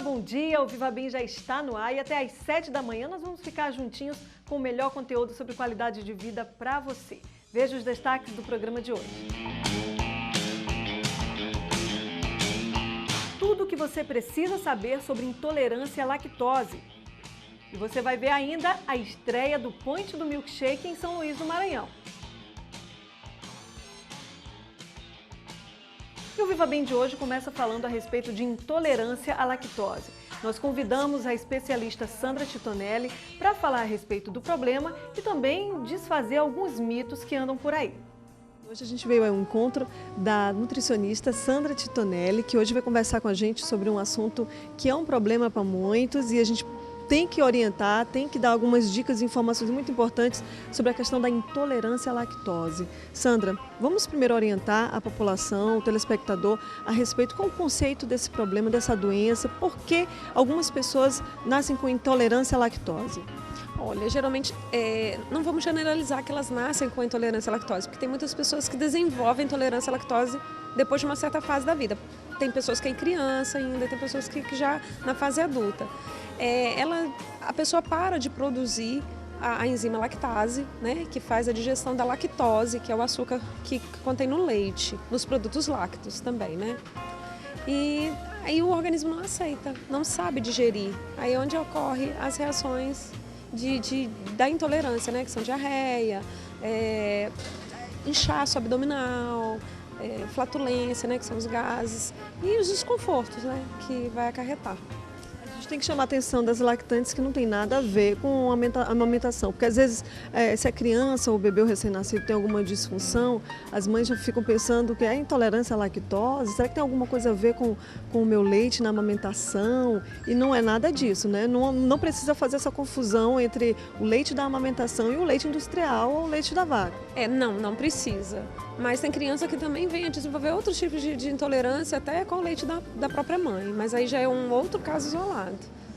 bom dia! O Viva Bem já está no ar e até às 7 da manhã nós vamos ficar juntinhos com o melhor conteúdo sobre qualidade de vida para você. Veja os destaques do programa de hoje. Tudo o que você precisa saber sobre intolerância à lactose. E você vai ver ainda a estreia do Ponte do Milkshake em São Luís do Maranhão. E o Viva Bem de hoje começa falando a respeito de intolerância à lactose. Nós convidamos a especialista Sandra Titonelli para falar a respeito do problema e também desfazer alguns mitos que andam por aí. Hoje a gente veio ao encontro da nutricionista Sandra Titonelli, que hoje vai conversar com a gente sobre um assunto que é um problema para muitos e a gente tem que orientar, tem que dar algumas dicas e informações muito importantes sobre a questão da intolerância à lactose. Sandra, vamos primeiro orientar a população, o telespectador, a respeito com o conceito desse problema, dessa doença, por que algumas pessoas nascem com intolerância à lactose? Olha, geralmente, não vamos generalizar que elas nascem com intolerância à lactose, porque tem muitas pessoas que desenvolvem intolerância à lactose depois de uma certa fase da vida. Tem pessoas que é criança ainda, tem pessoas que já na fase adulta. A pessoa para de produzir a enzima lactase, né, que faz a digestão da lactose, que é o açúcar que contém no leite, nos produtos lácteos também, né? E aí o organismo não aceita, não sabe digerir. Aí é onde ocorrem as reações da intolerância, né, que são diarreia, inchaço abdominal, flatulência, né, que são os gases, e os desconfortos, né, que vai acarretar. A gente tem que chamar a atenção das lactantes que não tem nada a ver com a amamentação, porque às vezes se a criança ou o bebê ou recém-nascido tem alguma disfunção, as mães já ficam pensando que é intolerância à lactose, será que tem alguma coisa a ver com o meu leite na amamentação? E não é nada disso, né? Não precisa fazer essa confusão entre o leite da amamentação e o leite industrial ou o leite da vaca. Não precisa. Mas tem criança que também vem a desenvolver outros tipos de intolerância, até com o leite da própria mãe. Mas aí já é um outro caso isolado.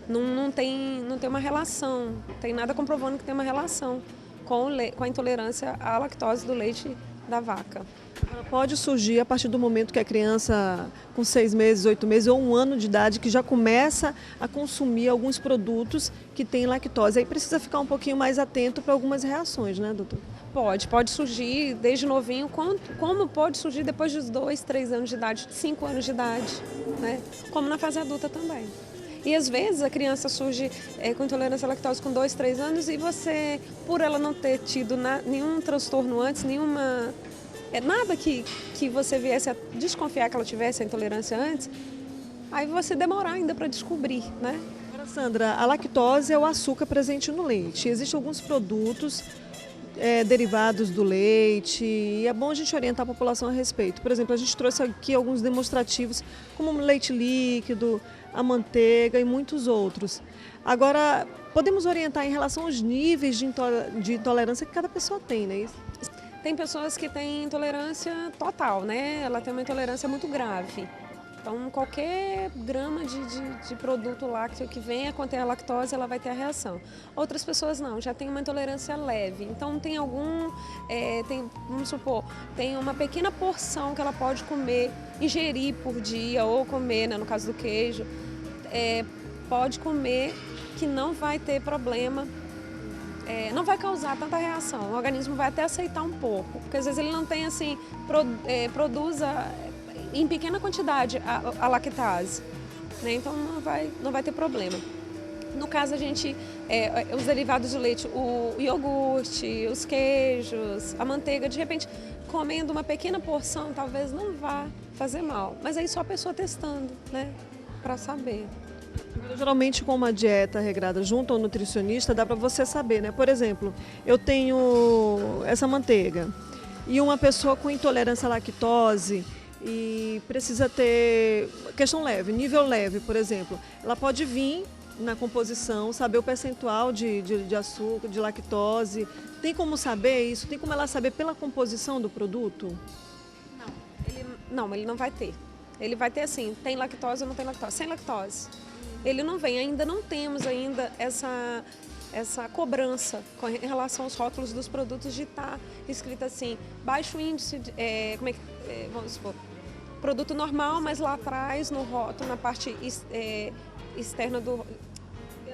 Não tem uma relação, não tem nada comprovando que tem uma relação com a intolerância à lactose do leite da vaca. Ela pode surgir a partir do momento que a criança com 6 meses, 8 meses ou 1 ano de idade que já começa a consumir alguns produtos que têm lactose. Aí precisa ficar um pouquinho mais atento para algumas reações, né, doutor? Pode surgir desde novinho, como pode surgir depois dos 2, 3 anos de idade, 5 anos de idade, né? Como na fase adulta também. E às vezes a criança surge com intolerância à lactose com 2, 3 anos e você, por ela não ter tido nenhum transtorno antes, nada que você viesse a desconfiar que ela tivesse a intolerância antes, aí você demorar ainda para descobrir, né? Agora, Sandra, a lactose é o açúcar presente no leite. Existem alguns produtos derivados do leite e é bom a gente orientar a população a respeito. Por exemplo, a gente trouxe aqui alguns demonstrativos como o leite líquido, a manteiga e muitos outros. Agora, podemos orientar em relação aos níveis de intolerância que cada pessoa tem, não é isso? Tem pessoas que têm intolerância total, né? Ela tem uma intolerância muito grave. Então, qualquer grama de produto lácteo que venha a conter a lactose, ela vai ter a reação. Outras pessoas não, já tem uma intolerância leve. Então, tem vamos supor, tem uma pequena porção que ela pode comer, ingerir por dia, ou comer, né, no caso do queijo, pode comer que não vai ter problema. Não vai causar tanta reação, o organismo vai até aceitar um pouco, porque às vezes ele não tem assim, produza em pequena quantidade a lactase, né? Então não vai ter problema. No caso os derivados do leite, o iogurte, os queijos, a manteiga, de repente comendo uma pequena porção talvez não vá fazer mal, mas aí só a pessoa testando, né, para saber. Geralmente com uma dieta regrada junto ao nutricionista dá para você saber, né? Por exemplo, eu tenho essa manteiga e uma pessoa com intolerância à lactose e precisa ter questão leve, nível leve, por exemplo, ela pode vir na composição, saber o percentual de açúcar, de lactose. Tem como saber isso? Tem como ela saber pela composição do produto? Não, ele não vai ter. Ele vai ter assim, tem lactose ou não tem lactose? Sem lactose. Ele não vem, ainda não temos essa cobrança em relação aos rótulos dos produtos de estar escrito assim, baixo índice, vamos supor, produto normal, mas lá atrás no rótulo, na parte externa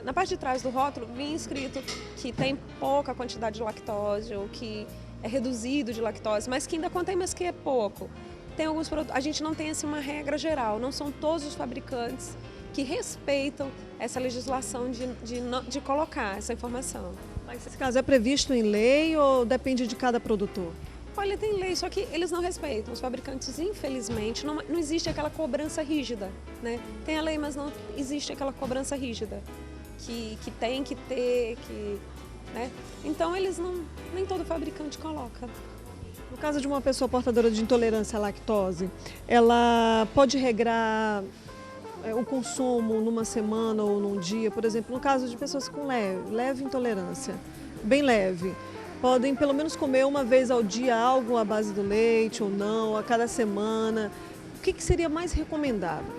na parte de trás do rótulo, vinha escrito que tem pouca quantidade de lactose ou que é reduzido de lactose, mas que ainda contém, mas que é pouco. Tem alguns produtos, a gente não tem assim uma regra geral, não são todos os fabricantes que respeitam essa legislação de colocar essa informação. Mas esse caso é previsto em lei ou depende de cada produtor? Olha, tem lei, só que eles não respeitam. Os fabricantes, infelizmente, não existe aquela cobrança rígida, né? Tem a lei, mas não existe aquela cobrança rígida que tem que ter, né? Então eles nem todo fabricante coloca. No caso de uma pessoa portadora de intolerância à lactose, ela pode regrar o consumo numa semana ou num dia, por exemplo, no caso de pessoas com leve intolerância, bem leve, podem pelo menos comer uma vez ao dia algo à base do leite ou não, a cada semana. O que seria mais recomendável?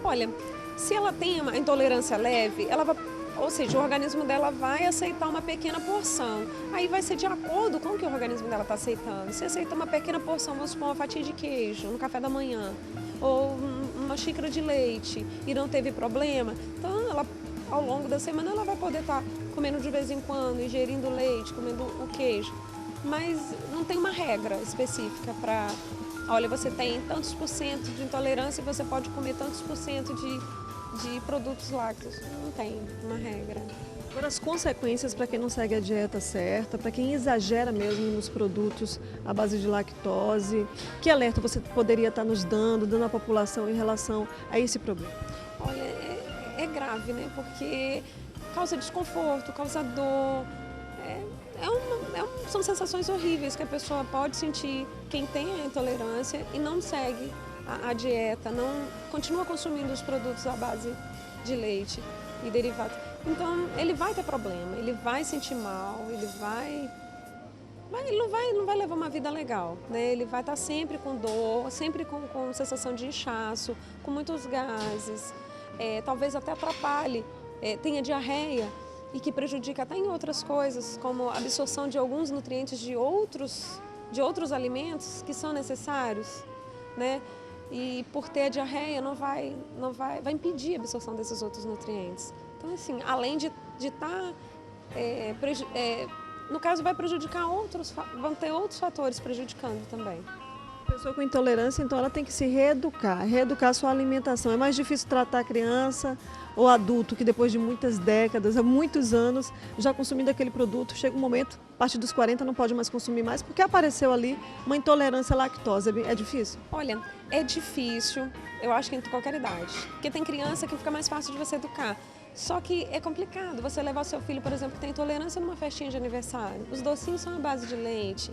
Olha, se ela tem uma intolerância leve, ela vai, ou seja, o organismo dela vai aceitar uma pequena porção. Aí vai ser de acordo com o que o organismo dela está aceitando. Se aceita uma pequena porção, vamos supor uma fatia de queijo no café da manhã, ou uma xícara de leite e não teve problema, então ela, ao longo da semana ela vai poder estar comendo de vez em quando, ingerindo leite, comendo o queijo. Mas não tem uma regra específica para, olha, você tem tantos por cento de intolerância e você pode comer tantos por cento de produtos lácteos. Não tem uma regra. Agora, as consequências para quem não segue a dieta certa, para quem exagera mesmo nos produtos à base de lactose, que alerta você poderia estar nos dando à população em relação a esse problema? Olha, é grave, né? Porque causa desconforto, causa dor, são sensações horríveis que a pessoa pode sentir, quem tem a intolerância e não segue a dieta, não continua consumindo os produtos à base de leite e derivados. Então ele vai ter problema, ele vai sentir mal, ele não vai levar uma vida legal, né? Ele vai estar sempre com dor, sempre com sensação de inchaço, com muitos gases, talvez até atrapalhe, tenha diarreia e que prejudica até em outras coisas, como a absorção de alguns nutrientes de outros alimentos que são necessários, né? E por ter a diarreia vai impedir a absorção desses outros nutrientes. Então, assim, além de estar, no caso, vai prejudicar vão ter outros fatores prejudicando também. A pessoa com intolerância, então, ela tem que se reeducar a sua alimentação. É mais difícil tratar a criança ou adulto que depois de muitas décadas, há muitos anos, já consumindo aquele produto, chega um momento, a partir dos 40 não pode mais consumir mais, porque apareceu ali uma intolerância à lactose. É difícil? Olha, é difícil, eu acho que em qualquer idade, porque tem criança que fica mais fácil de você educar. Só que é complicado você levar o seu filho, por exemplo, que tem intolerância numa festinha de aniversário. Os docinhos são à base de leite,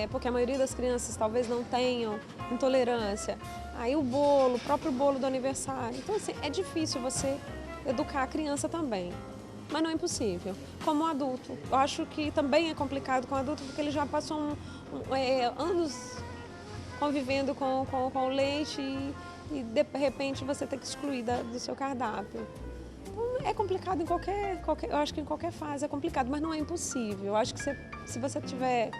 porque a maioria das crianças talvez não tenham intolerância. Aí o próprio bolo do aniversário. Então, assim, é difícil você educar a criança também, mas não é impossível. Como o adulto, eu acho que também é complicado com o adulto, porque ele já passou anos convivendo com o leite e de repente você tem que excluir do seu cardápio. Então, é complicado eu acho que em qualquer fase é complicado, mas não é impossível. Eu acho que se você tiver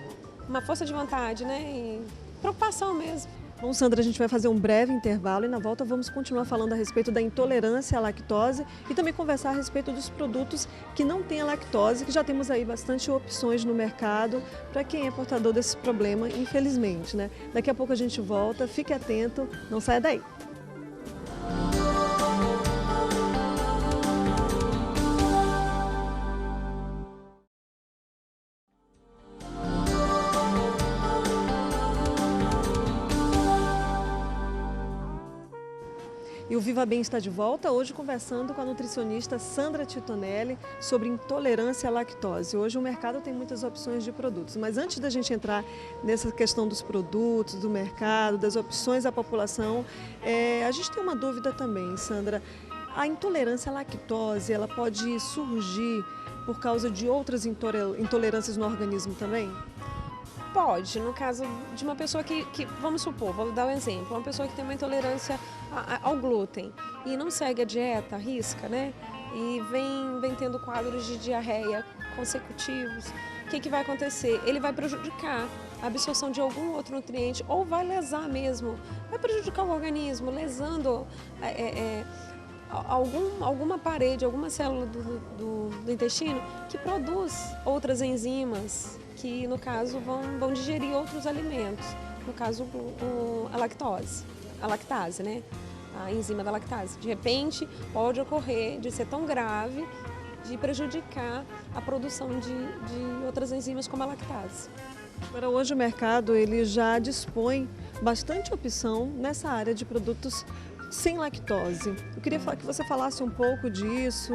uma força de vontade, né, e preocupação mesmo. Bom, Sandra, a gente vai fazer um breve intervalo e na volta vamos continuar falando a respeito da intolerância à lactose e também conversar a respeito dos produtos que não têm a lactose, que já temos aí bastante opções no mercado para quem é portador desse problema, infelizmente, né? Daqui a pouco a gente volta, fique atento, não saia daí. E o Viva Bem está de volta, hoje conversando com a nutricionista Sandra Titonelli sobre intolerância à lactose. Hoje o mercado tem muitas opções de produtos, mas antes da gente entrar nessa questão dos produtos, do mercado, das opções à população, a gente tem uma dúvida também, Sandra. A intolerância à lactose, ela pode surgir por causa de outras intolerâncias no organismo também? Pode, no caso de uma pessoa que, vamos supor, vou dar um exemplo, uma pessoa que tem uma intolerância ao glúten e não segue a dieta, arrisca, né? E vem tendo quadros de diarreia consecutivos, o que vai acontecer? Ele vai prejudicar a absorção de algum outro nutriente ou vai lesar mesmo, vai prejudicar o organismo, lesando alguma parede, alguma célula do intestino que produz outras enzimas que, no caso, vão digerir outros alimentos. No caso, a lactase, né? A enzima da lactase. De repente, pode ocorrer de ser tão grave, de prejudicar a produção de outras enzimas como a lactase. Agora, hoje o mercado ele já dispõe bastante opção nessa área de produtos sem lactose. Eu queria que você falasse um pouco disso,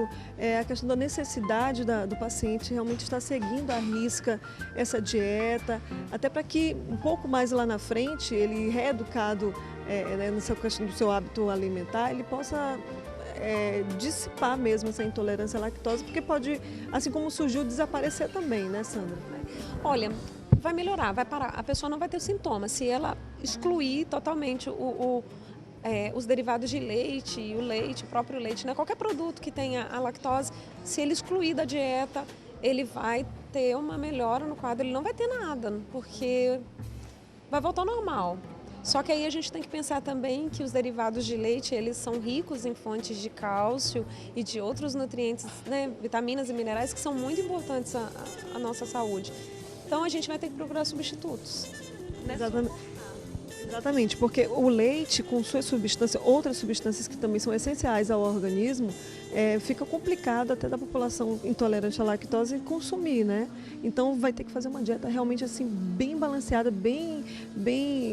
a questão da necessidade do paciente realmente estar seguindo à risca essa dieta, até para que um pouco mais lá na frente, ele reeducado nessa questão do seu hábito alimentar, ele possa dissipar mesmo essa intolerância à lactose, porque pode, assim como surgiu, desaparecer também, né, Sandra? Olha, vai melhorar, vai parar. A pessoa não vai ter sintomas se ela excluir totalmente os derivados de leite, o próprio leite, né? Qualquer produto que tenha a lactose, se ele excluir da dieta, ele vai ter uma melhora no quadro, ele não vai ter nada, porque vai voltar ao normal. Só que aí a gente tem que pensar também que os derivados de leite, eles são ricos em fontes de cálcio e de outros nutrientes, né? Vitaminas e minerais que são muito importantes à nossa saúde. Então a gente vai ter que procurar substitutos. Né? Exatamente, porque o leite com suas substâncias, outras substâncias que também são essenciais ao organismo, fica complicado até da população intolerante à lactose consumir, né? Então vai ter que fazer uma dieta realmente assim bem balanceada, bem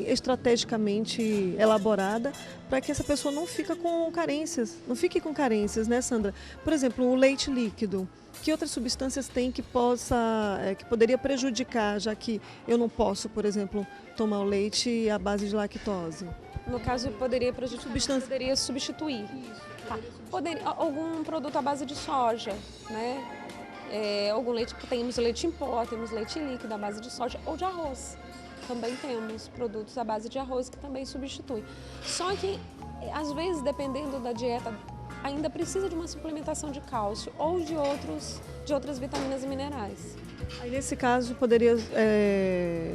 estrategicamente elaborada, para que essa pessoa não fique com carências, né, Sandra? Por exemplo, o leite líquido. Que outras substâncias tem que poderia prejudicar, já que eu não posso, por exemplo, tomar o leite à base de lactose? No caso, poderia prejudicar, poderia substituir. Tá. Algum produto à base de soja, né? Algum leite, temos leite em pó, temos leite líquido à base de soja ou de arroz. Também temos produtos à base de arroz que também substituem. Só que, às vezes, dependendo da dieta, ainda precisa de uma suplementação de cálcio ou de outras vitaminas e minerais. Aí, nesse caso, poderia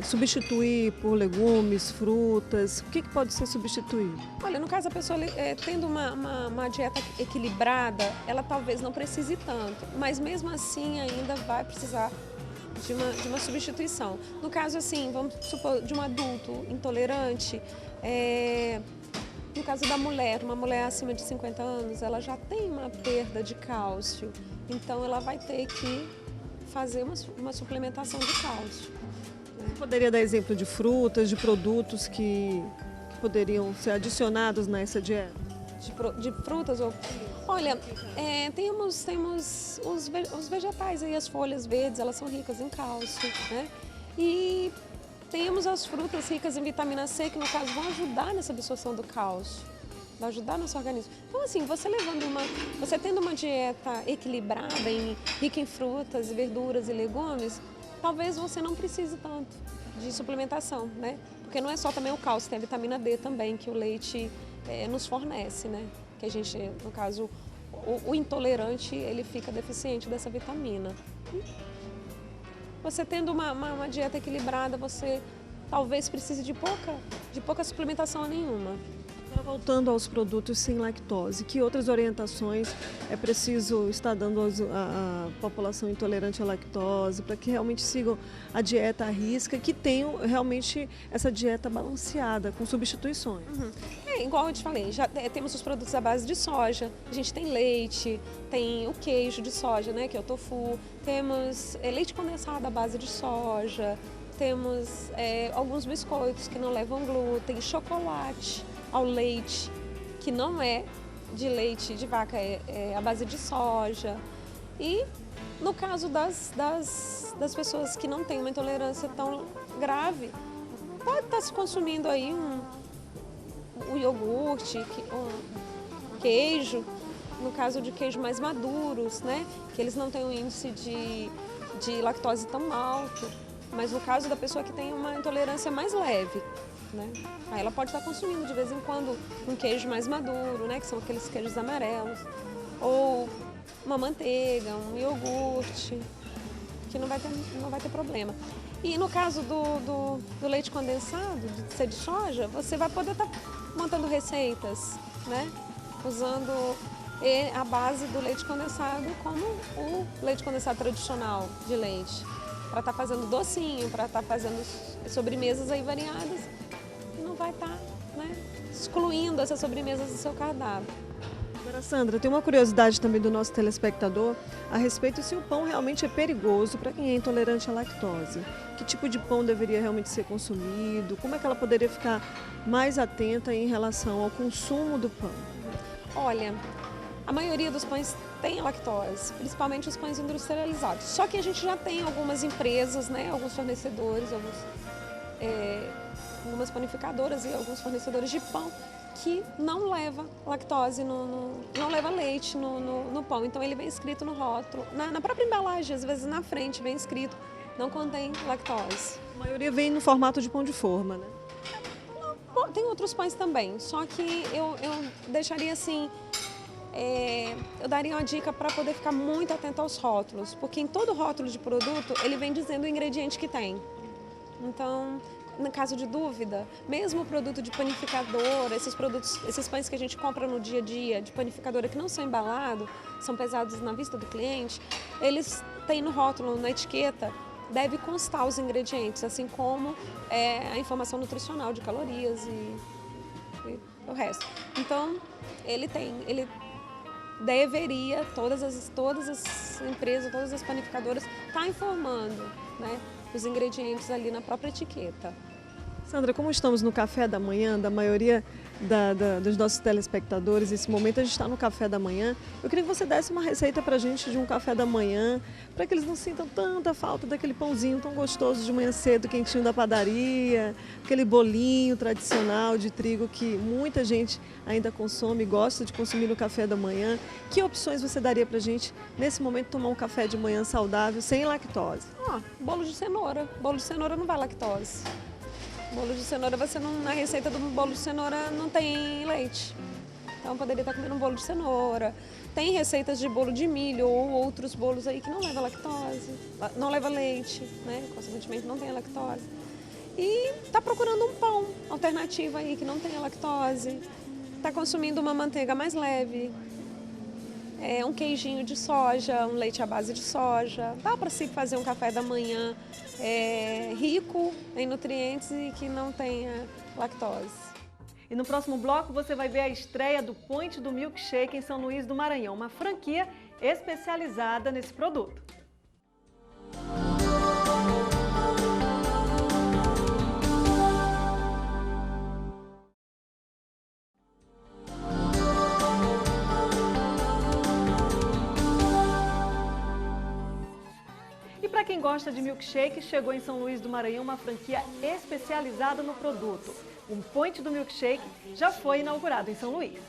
substituir por legumes, frutas? O que pode ser substituído? Olha, no caso, a pessoa tendo uma dieta equilibrada, ela talvez não precise tanto, mas mesmo assim ainda vai precisar de uma substituição. No caso, assim, vamos supor, de um adulto intolerante, no caso da mulher, uma mulher acima de 50 anos, ela já tem uma perda de cálcio, então ela vai ter que fazer uma suplementação de cálcio. Poderia dar exemplo de frutas, de produtos que poderiam ser adicionados nessa dieta? De frutas ou... Olha, temos os vegetais aí, as folhas verdes, elas são ricas em cálcio, né? E temos as frutas ricas em vitamina C, que no caso vão ajudar nessa absorção do cálcio, vai ajudar nosso organismo. Então assim, você tendo uma dieta equilibrada, rica em frutas, verduras e legumes, talvez você não precise tanto de suplementação, né? Porque não é só também o cálcio, tem a vitamina D também, que o leite nos fornece, né? Que a gente, no caso, o intolerante, ele fica deficiente dessa vitamina. Você tendo uma dieta equilibrada, você talvez precise de pouca suplementação nenhuma. Agora, voltando aos produtos sem lactose, que outras orientações é preciso estar dando à população intolerante à lactose para que realmente sigam a dieta à risca, que tenham realmente essa dieta balanceada, com substituições? Igual eu te falei, já temos os produtos à base de soja, a gente tem leite, tem o queijo de soja, né, que é o tofu, temos leite condensado à base de soja, temos alguns biscoitos que não levam glúten, chocolate ao leite, que não é de leite de vaca, é à base de soja. E no caso das pessoas que não têm uma intolerância tão grave, pode estar se consumindo aí um iogurte, um queijo, no caso de queijo mais maduros, né? Que eles não têm um índice de lactose tão alto, mas no caso da pessoa que tem uma intolerância mais leve, né? Aí ela pode estar consumindo de vez em quando um queijo mais maduro, né? Que são aqueles queijos amarelos, ou uma manteiga, um iogurte, que não vai ter problema. E no caso do leite condensado, de ser de soja, você vai poder estar montando receitas, né? Usando a base do leite condensado como o leite condensado tradicional de leite. Para estar fazendo docinho, para estar fazendo sobremesas aí variadas, e não vai estar, né, excluindo essas sobremesas do seu cardápio. Agora, Sandra, tem uma curiosidade também do nosso telespectador a respeito se o pão realmente é perigoso para quem é intolerante à lactose. Que tipo de pão deveria realmente ser consumido? Como é que ela poderia ficar mais atenta em relação ao consumo do pão? Olha, a maioria dos pães tem lactose, principalmente os pães industrializados. Só que a gente já tem algumas empresas, né, alguns fornecedores, algumas panificadoras e alguns fornecedores de pão que não leva lactose, não leva leite no pão. Então ele vem escrito no rótulo, na própria embalagem, às vezes na frente vem escrito, não contém lactose. A maioria vem no formato de pão de forma, né? Bom, tem outros pães também, só que eu deixaria assim, eu daria uma dica para poder ficar muito atento aos rótulos, porque em todo rótulo de produto ele vem dizendo o ingrediente que tem. Então, no caso de dúvida, mesmo o produto de panificadora, esses pães que a gente compra no dia a dia de panificadora que não são embalados, são pesados na vista do cliente, eles têm no rótulo, na etiqueta, deve constar os ingredientes, assim como a informação nutricional de calorias e o resto. Então, ele deveria, todas as empresas, todas as panificadoras, estar informando, né, os ingredientes ali na própria etiqueta. Sandra, como estamos no café da manhã, da maioria dos nossos telespectadores, esse momento a gente está no café da manhã, eu queria que você desse uma receita para a gente de um café da manhã, para que eles não sintam tanta falta daquele pãozinho tão gostoso de manhã cedo, quentinho da padaria, aquele bolinho tradicional de trigo que muita gente ainda consome e gosta de consumir no café da manhã. Que opções você daria para a gente, nesse momento, tomar um café de manhã saudável, sem lactose? Bolo de cenoura. Bolo de cenoura não vai lactose. Bolo de cenoura, na receita do bolo de cenoura não tem leite. Então poderia estar comendo um bolo de cenoura. Tem receitas de bolo de milho ou outros bolos aí que não leva lactose, não leva leite, né? Consequentemente não tem lactose. E está procurando um pão alternativo aí que não tenha lactose. Está consumindo uma manteiga mais leve. Um queijinho de soja, um leite à base de soja. Dá para se fazer um café da manhã rico em nutrientes e que não tenha lactose. E no próximo bloco você vai ver a estreia do Point do Milkshake em São Luís do Maranhão, uma franquia especializada nesse produto. Para quem gosta de milkshake, chegou em São Luís do Maranhão uma franquia especializada no produto. O Point do Milkshake já foi inaugurado em São Luís.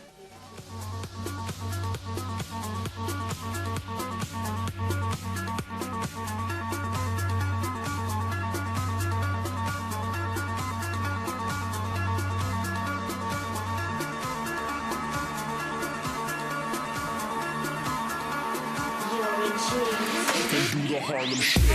Do the Harlem Shake.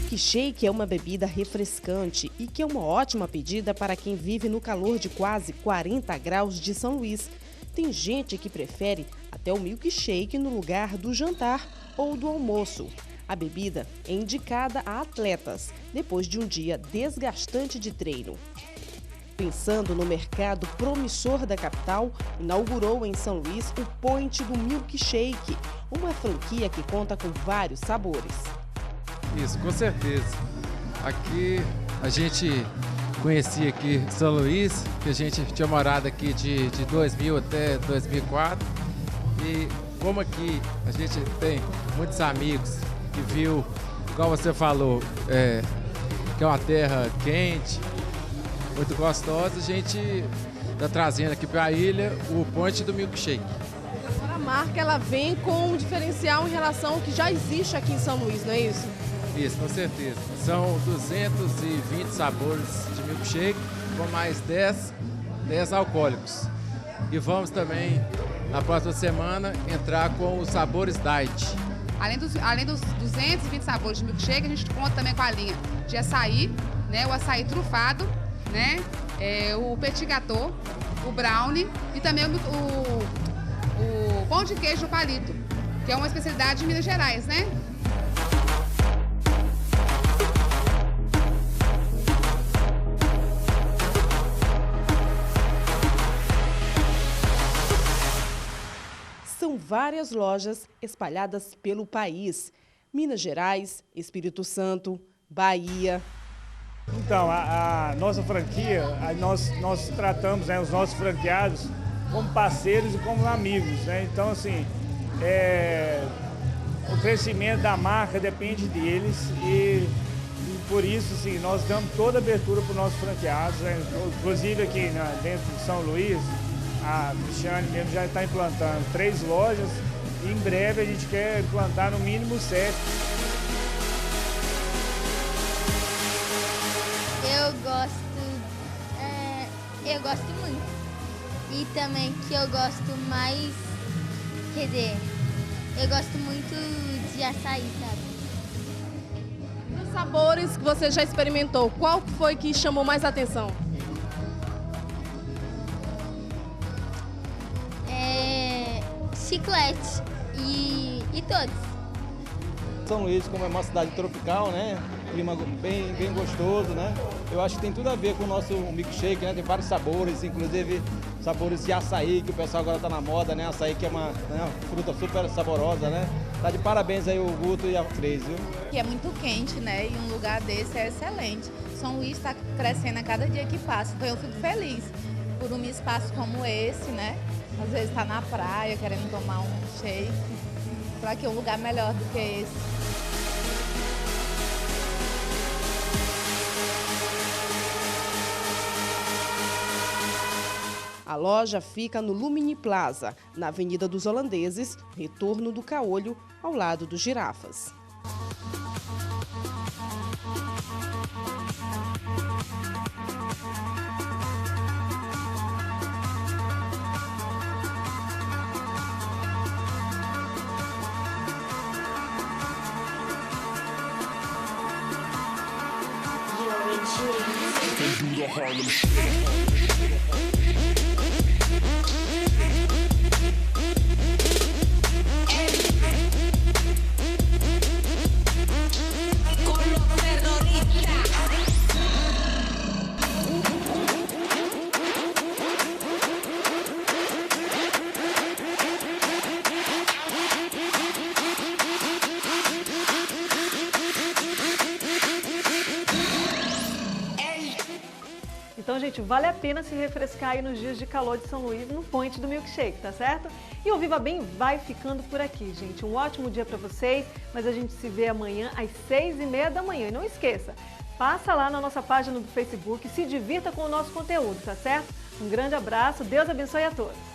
Milkshake é uma bebida refrescante e que é uma ótima pedida para quem vive no calor de quase 40 graus de São Luís. Tem gente que prefere até o milkshake no lugar do jantar ou do almoço. A bebida é indicada a atletas depois de um dia desgastante de treino. Pensando no mercado promissor da capital, inaugurou em São Luís o Point do Milkshake, uma franquia que conta com vários sabores. Isso, com certeza. Aqui a gente conhecia aqui São Luís, que a gente tinha morado aqui de 2000 até 2004. E como aqui a gente tem muitos amigos que viu, igual você falou, que é uma terra quente, muito gostosa, a gente está trazendo aqui para a ilha o Point do Milkshake. marca ela vem com um diferencial em relação ao que já existe aqui em São Luís, não é isso? Isso, com certeza. São 220 sabores de milkshake, com mais 10 alcoólicos. E vamos também, na próxima semana, entrar com os sabores diet. Além dos 220 sabores de milkshake, a gente conta também com a linha de açaí, né, o açaí trufado, né, o petit gâteau, o brownie e também o pão de queijo palito, que é uma especialidade de Minas Gerais, né? São várias lojas espalhadas pelo país. Minas Gerais, Espírito Santo, Bahia. Então, a nossa franquia, nós tratamos, né, os nossos franqueados como parceiros e como amigos, né? Então, assim, o crescimento da marca depende deles e por isso, assim, nós damos toda a abertura para os nossos franqueados, né? Inclusive aqui dentro de São Luís, a Cristiane mesmo já está implantando 3 lojas e em breve a gente quer implantar no mínimo 7. Eu gosto muito. E também que eu gosto mais, quer dizer, eu gosto muito de açaí, sabe? Dos sabores que você já experimentou, qual foi que chamou mais atenção? Chiclete e todos. São Luís, como é uma cidade tropical, né? Clima bem gostoso, né? Eu acho que tem tudo a ver com o nosso milkshake, né? Tem vários sabores, inclusive sabores de açaí, que o pessoal agora está na moda, né? Açaí que é uma fruta super saborosa, né? Tá de parabéns aí o Guto e a Cris, viu? Que é muito quente, né? E um lugar desse é excelente. São Luís está crescendo a cada dia que passa, então eu fico feliz por um espaço como esse, né? Às vezes está na praia querendo tomar um shake. Será que é um lugar melhor do que esse? A loja fica no Lumini Plaza, na Avenida dos Holandeses, retorno do Caolho, ao lado dos Girafas. They do the Harlem Shake. Então, gente, vale a pena se refrescar aí nos dias de calor de São Luís no Point do Milkshake, tá certo? E o Viva Bem vai ficando por aqui, gente. Um ótimo dia pra vocês, mas a gente se vê amanhã às 6h30 da manhã. E não esqueça, passa lá na nossa página do Facebook, se divirta com o nosso conteúdo, tá certo? Um grande abraço, Deus abençoe a todos.